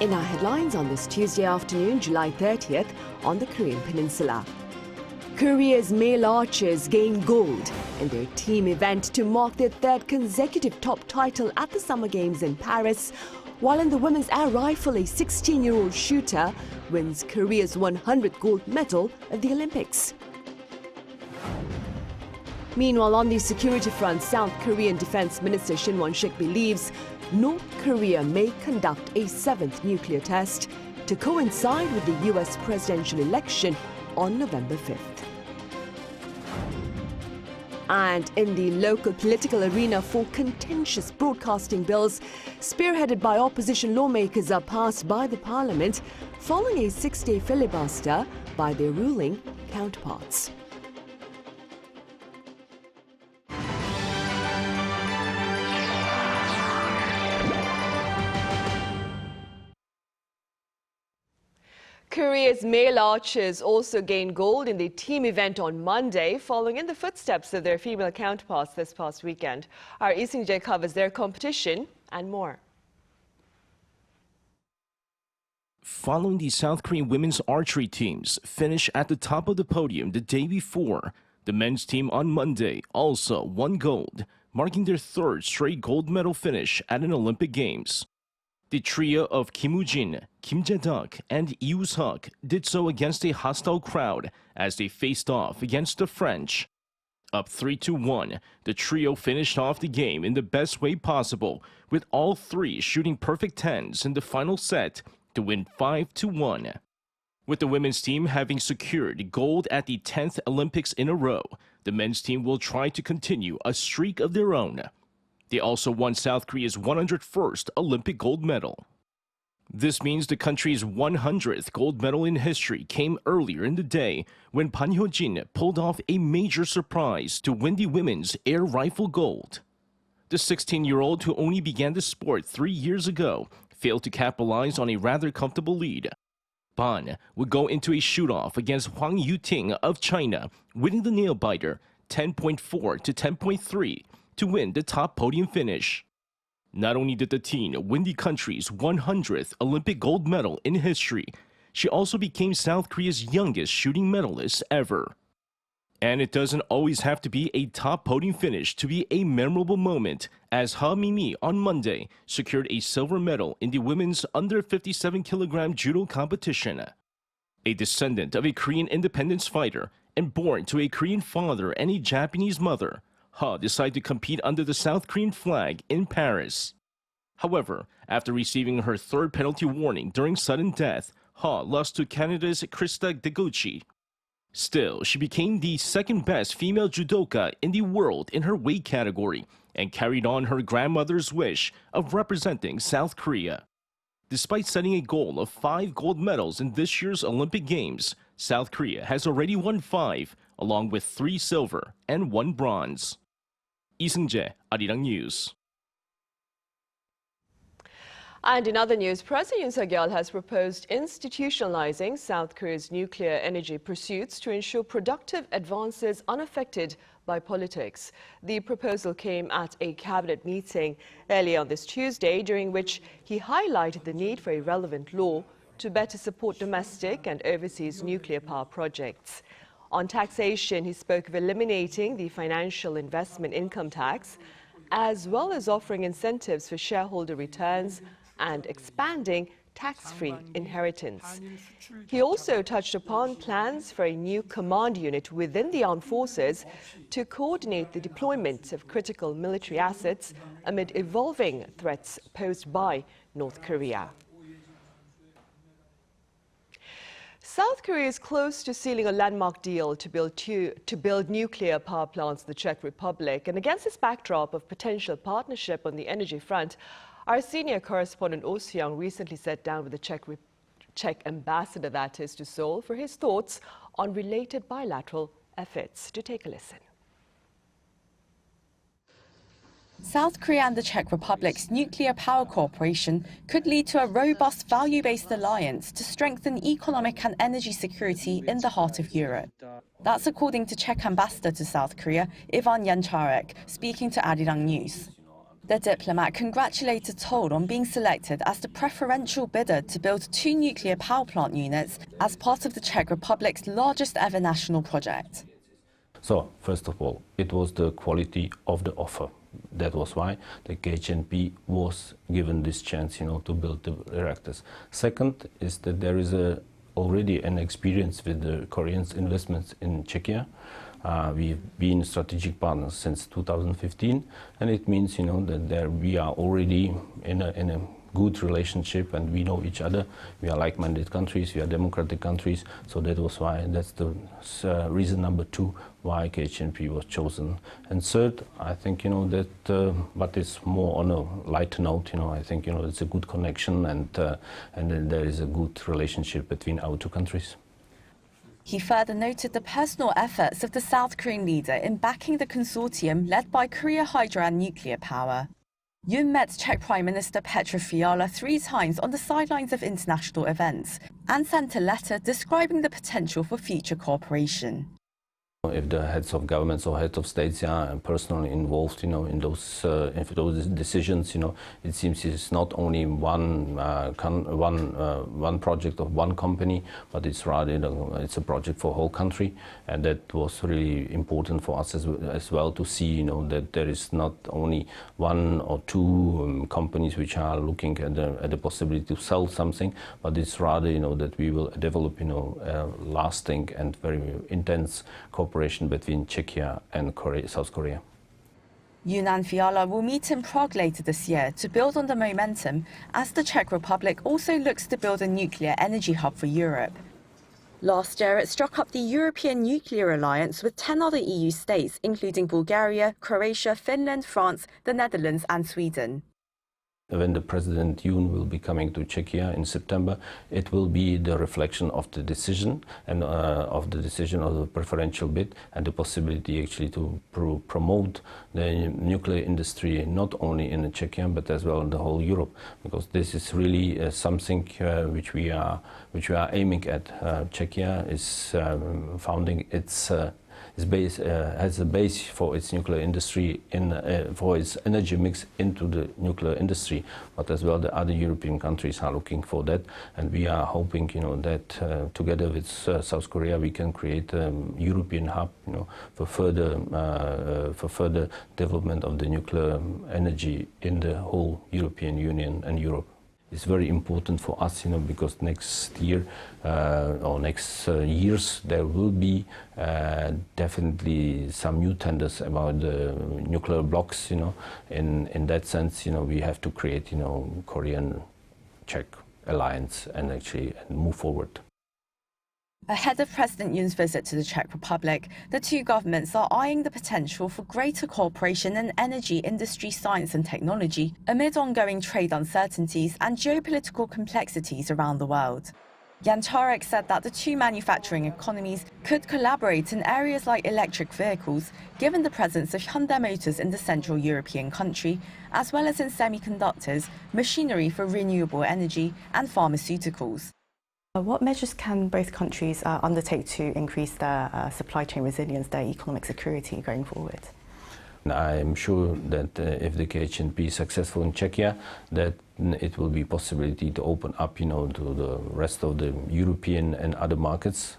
In our headlines on this Tuesday afternoon, July 30th, on the Korean Peninsula. Korea's male archers gained gold in their team event to mark their third consecutive top title at the Summer Games in Paris, while in the women's air rifle, a 16-year-old shooter wins Korea's 100th gold medal at the Olympics. Meanwhile, on the security front, South Korean Defense Minister Shin Won-sik believes North Korea may conduct a seventh nuclear test to coincide with the U.S. presidential election on November 5th. And in the local political arena, four contentious broadcasting bills spearheaded by opposition lawmakers are passed by the parliament following a 6-day filibuster by their ruling counterparts. Korea's male archers also gained gold in the team event on Monday, following in the footsteps of their female counterparts this past weekend. Our Lee Seung-jae covers their competition and more. Following the South Korean women's archery teams finish at the top of the podium the day before, the men's team on Monday also won gold, marking their third straight gold medal finish at an Olympic Games. The trio of Kim Woo-jin, Kim Jae-duk, and Yoo Seok did so against a hostile crowd as they faced off against the French. Up 3-1, the trio finished off the game in the best way possible, with all three shooting perfect tens in the final set to win 5-1. With the women's team having secured gold at the 10th Olympics in a row, the men's team will try to continue a streak of their own. They also won South Korea's 101st Olympic gold medal. This means the country's 100th gold medal in history came earlier in the day when Pan Hyo-jin pulled off a major surprise to win the women's air rifle gold. The 16-year-old, who only began the sport 3 years ago, failed to capitalize on a rather comfortable lead. Pan would go into a shoot-off against Hwang Yu-ting of China, winning the nail-biter 10.4 to 10.3 to win the top podium finish. Not only did the teen win the country's 100th Olympic gold medal in history, she also became South Korea's youngest shooting medalist ever. And it doesn't always have to be a top podium finish to be a memorable moment, as Ha Mi on Monday secured a silver medal in the women's under 57-kilogram judo competition. A descendant of a Korean independence fighter and born to a Korean father and a Japanese mother, Ha decided to compete under the South Korean flag in Paris. However, after receiving her third penalty warning during sudden death, Ha lost to Canada's Krista Deguchi. Still, she became the second best female judoka in the world in her weight category and carried on her grandmother's wish of representing South Korea. Despite setting a goal of 5 gold medals in this year's Olympic Games, South Korea has already won 5, along with 3 silver and 1 bronze. Lee Seung-jae, Arirang News. And in other news, President Yoon Suk-yeol has proposed institutionalizing South Korea's nuclear energy pursuits to ensure productive advances unaffected by politics. The proposal came at a cabinet meeting earlier on this Tuesday, during which he highlighted the need for a relevant law to better support domestic and overseas nuclear power projects. On taxation, he spoke of eliminating the financial investment income tax, as well as offering incentives for shareholder returns and expanding tax-free inheritance. He also touched upon plans for a new command unit within the armed forces to coordinate the deployment of critical military assets amid evolving threats posed by North Korea. South Korea is close to sealing a landmark deal to build nuclear power plants in the Czech Republic. And against this backdrop of potential partnership on the energy front, our senior correspondent Oh Seong recently sat down with the Czech Ambassador, that is, to Seoul, for his thoughts on related bilateral efforts. To take a listen. South Korea and the Czech Republic's nuclear power cooperation could lead to a robust value-based alliance to strengthen economic and energy security in the heart of Europe. That's according to Czech Ambassador to South Korea, Ivan Jancharek, speaking to Arirang News. The diplomat congratulated Seoul on being selected as the preferential bidder to build 2 nuclear power plant units as part of the Czech Republic's largest ever national project. So, first of all, it was the quality of the offer. That was why the KHNP was given this chance, to build the reactors. Second is that there is already an experience with the Korean investments in Czechia. We've been strategic partners since 2015, and it means, that we are already in a good relationship, and we know each other. We are like-minded countries, we are democratic countries, so that's the reason number 2 why KHNP was chosen. And third, I think, that, but it's more on a lighter note, I think, it's a good connection, and then there is a good relationship between our 2 countries. He further noted the personal efforts of the South Korean leader in backing the consortium led by Korea Hydro and Nuclear Power. Yoon met Czech Prime Minister Petr Fiala 3 times on the sidelines of international events and sent a letter describing the potential for future cooperation. If the heads of governments or heads of states are personally involved, in those decisions, it seems it's not only one project of one company, but it's rather it's a project for a whole country, and that was really important for us as well to see, that there is not only 1 or 2 companies which are looking at the possibility to sell something, but it's rather, that we will develop, a lasting and very intense cooperation between Czechia and South Korea. Yoon and Fiala will meet in Prague later this year to build on the momentum as the Czech Republic also looks to build a nuclear energy hub for Europe. Last year, it struck up the European Nuclear Alliance with 10 other EU states, including Bulgaria, Croatia, Finland, France, the Netherlands and Sweden. When the President Yoon will be coming to Czechia in September, it will be the reflection of the decision and of the preferential bid and the possibility actually to promote the nuclear industry not only in Czechia but as well in the whole Europe, because this is really something which we are aiming at. Czechia is founding its has a base for its nuclear industry for its energy mix into the nuclear industry, but as well the other European countries are looking for that, and we are hoping, that together with South Korea we can create a European hub, for further development of the nuclear energy in the whole European Union and Europe. It's very important for us, because next year or next years there will be definitely some new tenders about the nuclear blocks. In that sense, we have to create, Korean-Czech alliance and actually move forward. Ahead of President Yoon's visit to the Czech Republic, the 2 governments are eyeing the potential for greater cooperation in energy, industry, science and technology amid ongoing trade uncertainties and geopolitical complexities around the world. Jan Tarek said that the 2 manufacturing economies could collaborate in areas like electric vehicles, given the presence of Hyundai Motors in the Central European country, as well as in semiconductors, machinery for renewable energy and pharmaceuticals. What measures can both countries undertake to increase their supply chain resilience, their economic security going forward? I'm sure that if the KHNP is successful in Czechia, that it will be possibility to open up, to the rest of the European and other markets.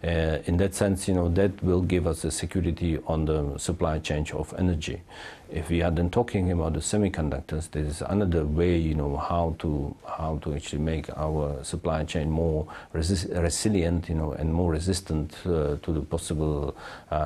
In that sense, that will give us a security on the supply chain of energy. If we are then talking about the semiconductors, there is another way, how to actually make our supply chain more resilient, and more resistant to the possible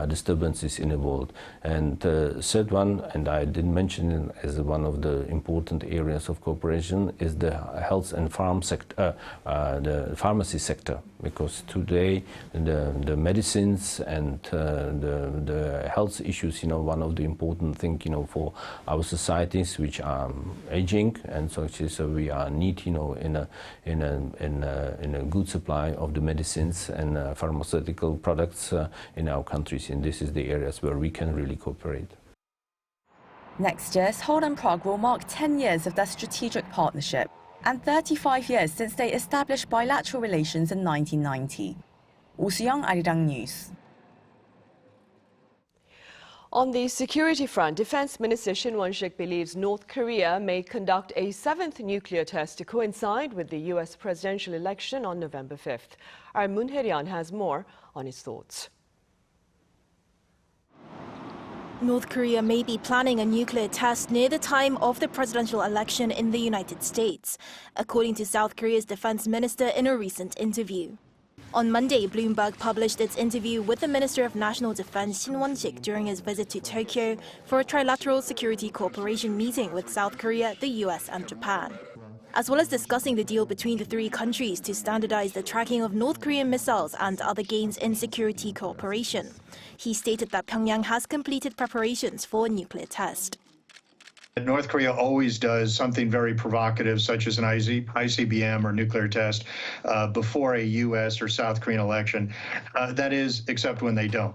disturbances in the world. And third one, and I didn't mention it as one of the important areas of cooperation, is the health and the pharmacy sector, because today the medicines and the health issues, one of the important things, for our societies which are aging, and so we are need, in a good supply of the medicines and pharmaceutical products in our countries, and this is the areas where we can really cooperate. Next year, Seoul and Prague will mark 10 years of their strategic partnership and 35 years since they established bilateral relations in 1990. Woo Soo-young, Arirang News. On the security front, Defense Minister Shin Won-sik believes North Korea may conduct a 7th nuclear test to coincide with the U.S. presidential election on November 5th. Our Moon Hye-ryan has more on his thoughts. North Korea may be planning a nuclear test near the time of the presidential election in the United States, according to South Korea's defense minister in a recent interview. On Monday, Bloomberg published its interview with the Minister of National Defense Shin Won-sik during his visit to Tokyo for a trilateral security cooperation meeting with South Korea, the US and Japan, as well as discussing the deal between the three countries to standardize the tracking of North Korean missiles and other gains in security cooperation. He stated that Pyongyang has completed preparations for a nuclear test. North Korea always does something very provocative, such as an ICBM or nuclear test, before a U.S. or South Korean election. That is, except when they don't.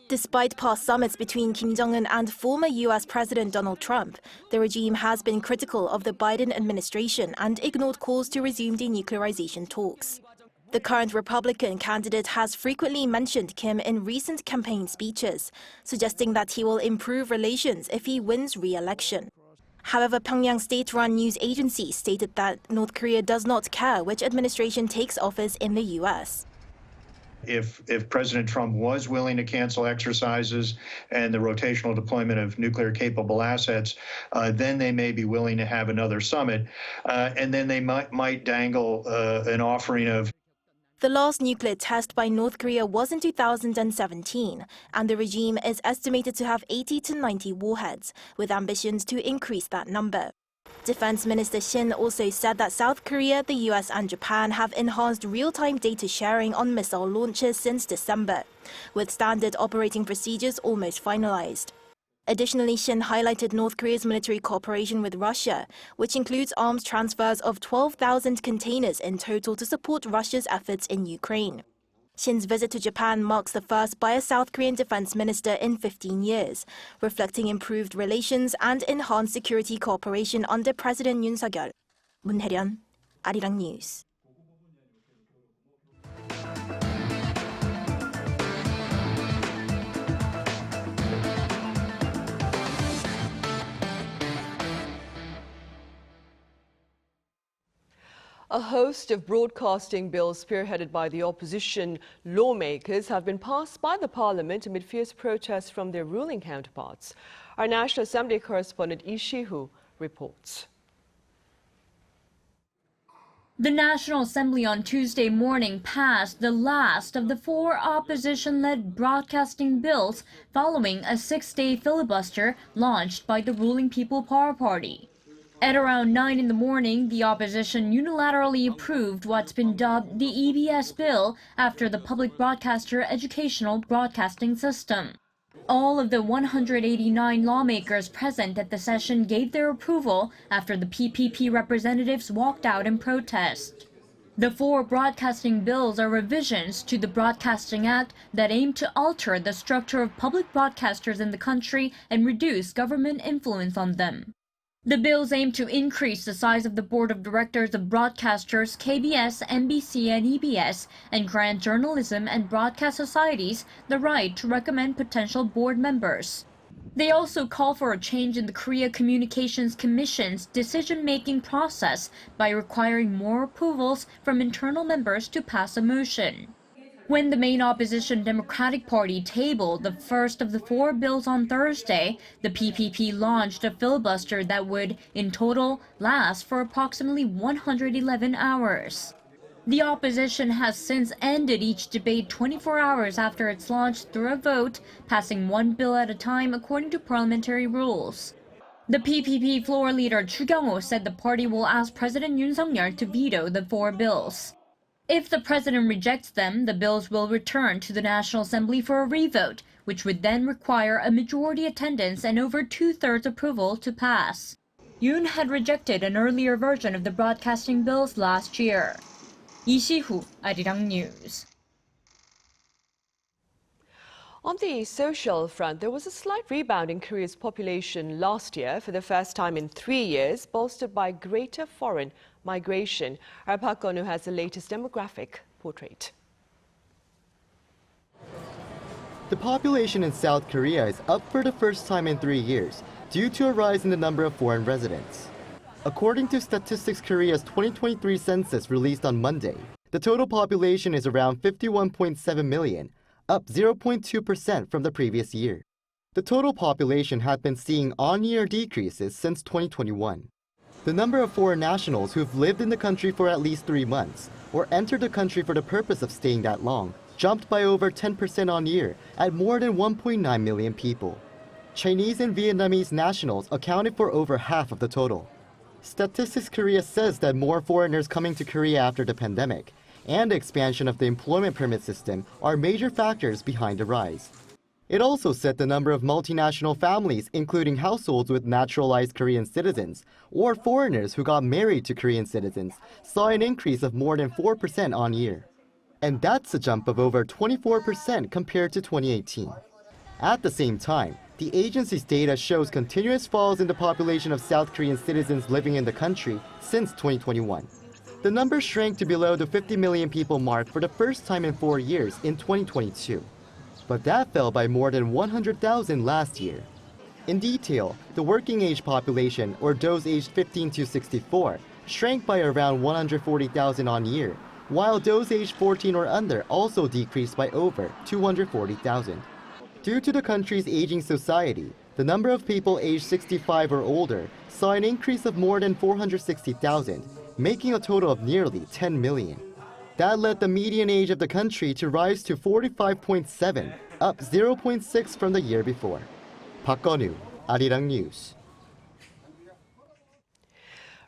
Despite past summits between Kim Jong-un and former U.S. President Donald Trump, the regime has been critical of the Biden administration and ignored calls to resume denuclearization talks. The current Republican candidate has frequently mentioned Kim in recent campaign speeches, suggesting that he will improve relations if he wins re-election. However, Pyongyang state-run news agency stated that North Korea does not care which administration takes office in the U.S. If President Trump was willing to cancel exercises and the rotational deployment of nuclear-capable assets, then they may be willing to have another summit, and then they might dangle an offering of. The last nuclear test by North Korea was in 2017, and the regime is estimated to have 80 to 90 warheads, with ambitions to increase that number. Defense Minister Shin also said that South Korea, the US and Japan have enhanced real-time data sharing on missile launches since December, with standard operating procedures almost finalized. Additionally, Shin highlighted North Korea's military cooperation with Russia, which includes arms transfers of 12,000 containers in total to support Russia's efforts in Ukraine. Shin's visit to Japan marks the first by a South Korean defense minister in 15 years, reflecting improved relations and enhanced security cooperation under President Yoon Suk-yeol. Moon Hye-ryan, Arirang News. A host of broadcasting bills spearheaded by the opposition lawmakers have been passed by the parliament amid fierce protests from their ruling counterparts. Our National Assembly correspondent Lee Si-hoo reports. The National Assembly on Tuesday morning passed the last of the 4 opposition-led broadcasting bills following a 6-day filibuster launched by the ruling People Power Party. At around 9 in the morning, the opposition unilaterally approved what's been dubbed the EBS bill after the Public Broadcaster Educational Broadcasting System. All of the 189 lawmakers present at the session gave their approval after the PPP representatives walked out in protest. The 4 broadcasting bills are revisions to the Broadcasting Act that aim to alter the structure of public broadcasters in the country and reduce government influence on them. The bills aim to increase the size of the board of directors of broadcasters KBS, MBC, and EBS, and grant journalism and broadcast societies the right to recommend potential board members. They also call for a change in the Korea Communications Commission's decision-making process by requiring more approvals from internal members to pass a motion. When the main opposition Democratic Party tabled the first of the 4 bills on Thursday, the PPP launched a filibuster that would, in total, last for approximately 111 hours. The opposition has since ended each debate 24 hours after its launch through a vote, passing 1 bill at a time according to parliamentary rules. The PPP floor leader Chu Kyung-ho said the party will ask President Yoon Suk-yeol to veto the 4 bills. If the president rejects them, the bills will return to the National Assembly for a revote, which would then require a majority attendance and over 2/3 approval to pass. Yoon had rejected an earlier version of the broadcasting bills last year. Lee Si-hoo, Arirang News. On the social front, there was a slight rebound in Korea's population last year for the first time in 3 years, bolstered by greater foreign migration. Our Park Gun-woo has the latest demographic portrait. The population in South Korea is up for the first time in 3 years due to a rise in the number of foreign residents. According to Statistics Korea's 2023 census released on Monday, the total population is around 51.7 million, up 0.2% from the previous year. The total population had been seeing on-year decreases since 2021. The number of foreign nationals who've lived in the country for at least 3 months or entered the country for the purpose of staying that long jumped by over 10% on year at more than 1.9 million people. Chinese and Vietnamese nationals accounted for over half of the total. Statistics Korea says that more foreigners coming to Korea after the pandemic and the expansion of the employment permit system are major factors behind the rise. It also said the number of multinational families, including households with naturalized Korean citizens or foreigners who got married to Korean citizens, saw an increase of more than 4% on year. And that's a jump of over 24% compared to 2018. At the same time, the agency's data shows continuous falls in the population of South Korean citizens living in the country since 2021. The number shrank to below the 50 million people mark for the first time in 4 years in 2022. But that fell by more than 100,000 last year. In detail, the working age population, or those aged 15 to 64, shrank by around 140,000 on year, while those aged 14 or under also decreased by over 240,000. Due to the country's aging society, the number of people aged 65 or older saw an increase of more than 460,000, making a total of nearly 10 million. That led the median age of the country to rise to 45.7, up 0.6 from the year before. Park Geon-woo, Arirang News.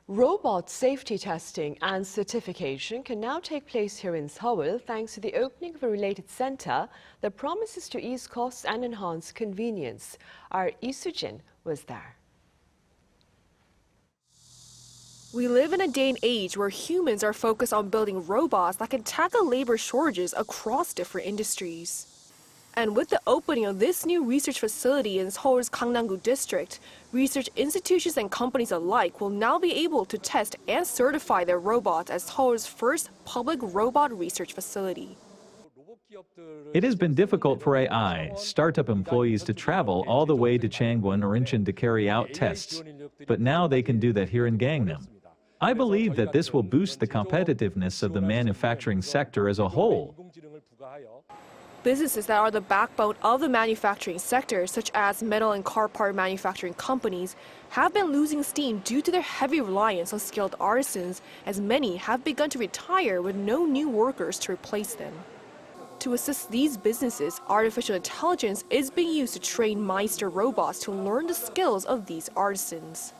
Robot safety testing and certification can now take place here in Seoul thanks to the opening of a related center that promises to ease costs and enhance convenience. Our Lee Soo-jin was there. We live in a day and age where humans are focused on building robots that can tackle labor shortages across different industries. And with the opening of this new research facility in Seoul's Gangnam-gu district, research institutions and companies alike will now be able to test and certify their robots as Seoul's first public robot research facility. It has been difficult for AI startup employees to travel all the way to Changwon or Incheon to carry out tests, but now they can do that here in Gangnam. I believe that this will boost the competitiveness of the manufacturing sector as a whole. Businesses that are the backbone of the manufacturing sector, such as metal and car part manufacturing companies, have been losing steam due to their heavy reliance on skilled artisans, as many have begun to retire with no new workers to replace them. To assist these businesses, artificial intelligence is being used to train Meister robots to learn the skills of these artisans.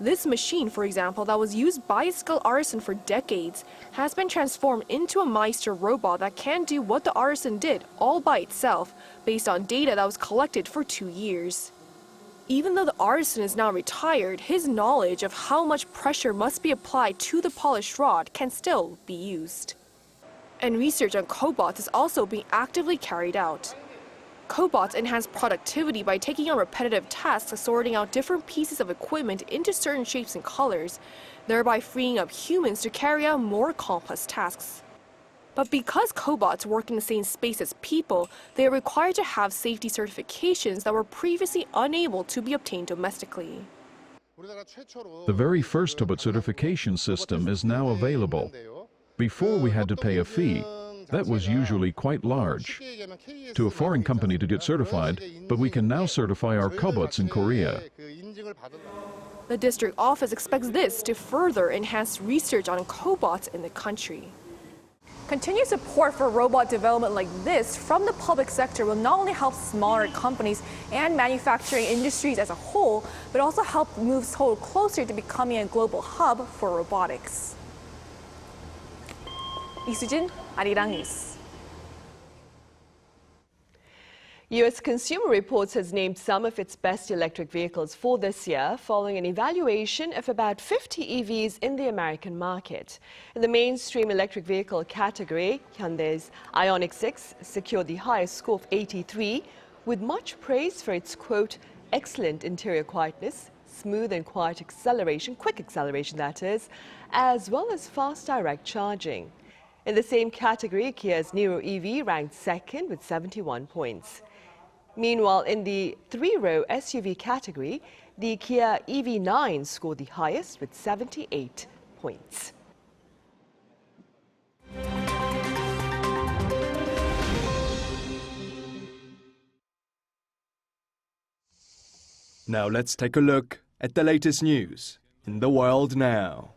This machine, for example, that was used by a skilled artisan for decades, has been transformed into a Meister robot that can do what the artisan did all by itself, based on data that was collected for 2 years. Even though the artisan is now retired, his knowledge of how much pressure must be applied to the polished rod can still be used. And research on cobots is also being actively carried out. Cobots enhance productivity by taking on repetitive tasks of sorting out different pieces of equipment into certain shapes and colors, thereby freeing up humans to carry out more complex tasks. But because cobots work in the same space as people, they are required to have safety certifications that were previously unable to be obtained domestically. The very first robot certification system is now available. Before we had to pay a fee. That was usually quite large to a foreign company to get certified, but we can now certify our cobots in Korea. The district office expects this to further enhance research on cobots in the country. Continued support for robot development like this from the public sector will not only help smaller companies and manufacturing industries as a whole, but also help move Seoul closer to becoming a global hub for robotics. Lee Soo-jin, Arirang News. U.S. Consumer Reports has named some of its best electric vehicles for this year, following an evaluation of about 50 EVs in the American market. In the mainstream electric vehicle category, Hyundai's Ioniq 6 secured the highest score of 83, with much praise for its, quote, excellent interior quietness, smooth and quiet acceleration, quick acceleration that is, as well as fast direct charging. In the same category, Kia's Niro EV ranked second with 71 points. Meanwhile, in the three-row SUV category, the Kia EV9 scored the highest with 78 points. Now let's take a look at the latest news in the world now.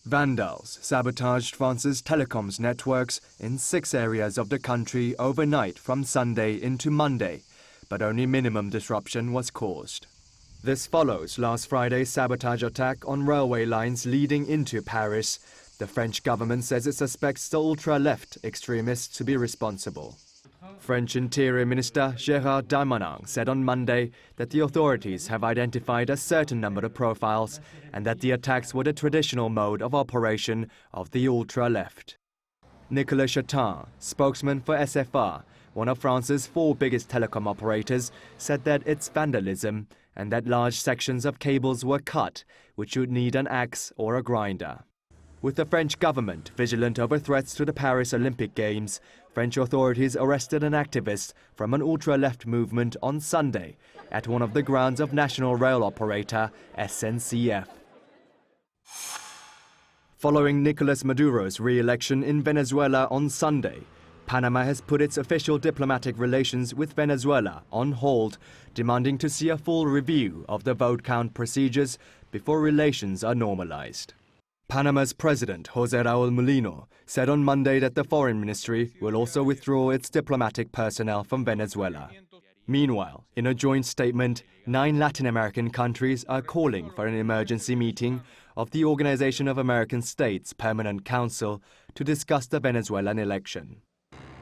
Vandals sabotaged France's telecoms networks in 6 areas of the country overnight from Sunday into Monday, but only minimum disruption was caused. This follows last Friday's sabotage attack on railway lines leading into Paris. The French government says it suspects the ultra-left extremists to be responsible. French Interior Minister Gérald Darmanin said on Monday that the authorities have identified a certain number of profiles and that the attacks were the traditional mode of operation of the ultra-left. Nicolas Chatin, spokesman for SFR, one of France's 4 biggest telecom operators, said that it's vandalism and that large sections of cables were cut, which would need an axe or a grinder. With the French government vigilant over threats to the Paris Olympic Games, French authorities arrested an activist from an ultra-left movement on Sunday at one of the grounds of national rail operator SNCF. Following Nicolas Maduro's re-election in Venezuela on Sunday, Panama has put its official diplomatic relations with Venezuela on hold, demanding to see a full review of the vote count procedures before relations are normalized. Panama's President José Raúl Mulino said on Monday that the Foreign Ministry will also withdraw its diplomatic personnel from Venezuela. Meanwhile, in a joint statement, 9 Latin American countries are calling for an emergency meeting of the Organization of American States Permanent Council to discuss the Venezuelan election.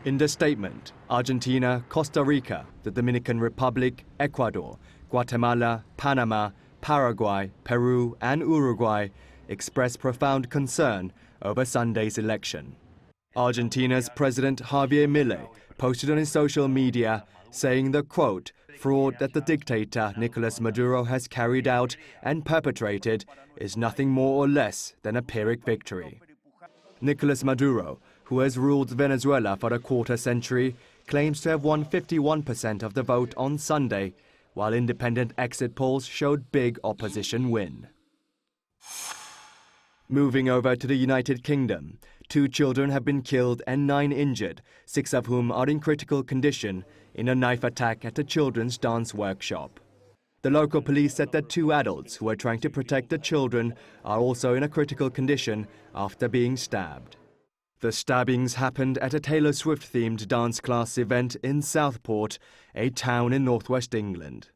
In the statement, Argentina, Costa Rica, the Dominican Republic, Ecuador, Guatemala, Panama, Paraguay, Peru, and Uruguay expressed profound concern over Sunday's election. Argentina's President Javier Milei posted on his social media saying the, quote, fraud that the dictator Nicolas Maduro has carried out and perpetrated is nothing more or less than a Pyrrhic victory. Nicolas Maduro, who has ruled Venezuela for a quarter century, claims to have won 51% of the vote on Sunday, while independent exit polls showed big opposition win. Moving over to the United Kingdom, 2 children have been killed and 9 injured, 6 of whom are in critical condition in a knife attack at a children's dance workshop. The local police said that 2 adults who were trying to protect the children are also in a critical condition after being stabbed. The stabbings happened at a Taylor Swift-themed dance class event in Southport, a town in northwest England.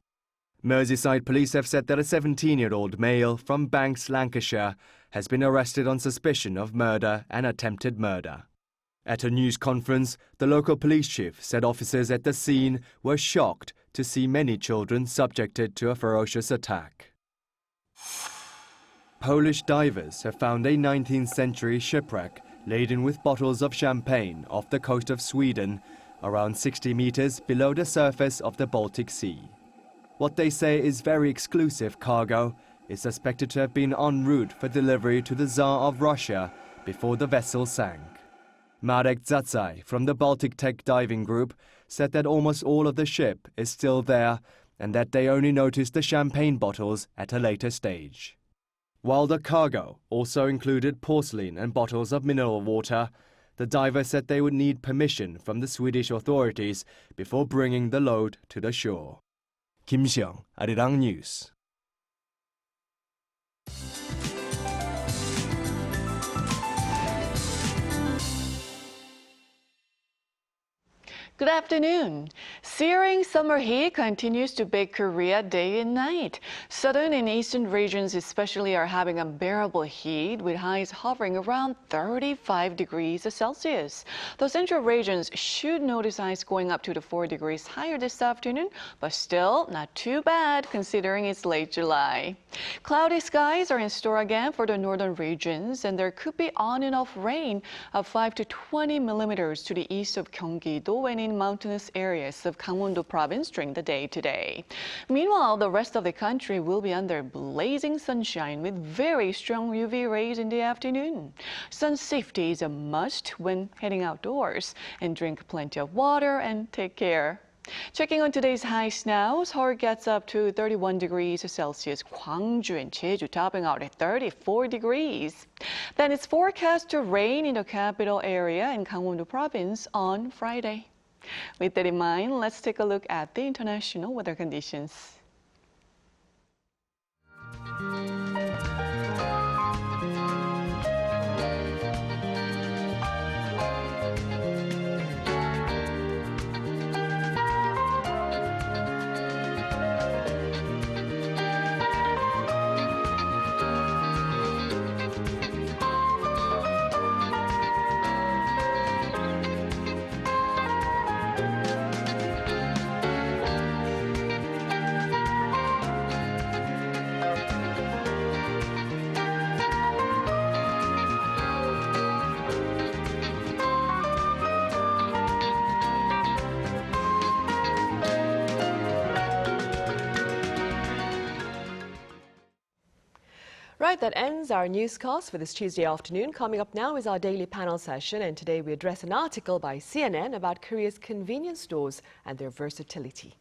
Merseyside police have said that a 17-year-old male from Banks, Lancashire, has been arrested on suspicion of murder and attempted murder. At a news conference, the local police chief said officers at the scene were shocked to see many children subjected to a ferocious attack. Polish divers have found a 19th century shipwreck laden with bottles of champagne off the coast of Sweden, around 60 meters below the surface of the Baltic Sea. What they say is very exclusive cargo is suspected to have been en route for delivery to the Tsar of Russia before the vessel sank. Marek Zatzai from the Baltic Tech Diving Group said that almost all of the ship is still there and that they only noticed the champagne bottles at a later stage. While the cargo also included porcelain and bottles of mineral water, the diver said they would need permission from the Swedish authorities before bringing the load to the shore. Kim Seong, Arirang News. Good afternoon. Searing summer heat continues to bake Korea day and night. Southern and eastern regions especially are having unbearable heat with highs hovering around 35 degrees Celsius. The central regions should notice highs going up to 4 degrees higher this afternoon, but still not too bad considering it's late July. Cloudy skies are in store again for the northern regions, and there could be on and off rain of 5 to 20 millimeters to the east of Gyeonggi-do and in high mountainous areas of Gangwon-do province during the day today. Meanwhile, the rest of the country will be under blazing sunshine with very strong UV rays in the afternoon. Sun safety is a must when heading outdoors, and drink plenty of water and take care. Checking on today's highs now, Seoul gets up to 31 degrees Celsius, Gwangju and Jeju topping out at 34 degrees. Then it's forecast to rain in the capital area in Gangwon-do province on Friday. With that in mind, let's take a look at the international weather conditions. Right, that ends our newscast for this Tuesday afternoon. Coming up now is our daily panel session, and today we address an article by CNN about Korea's convenience stores and their versatility.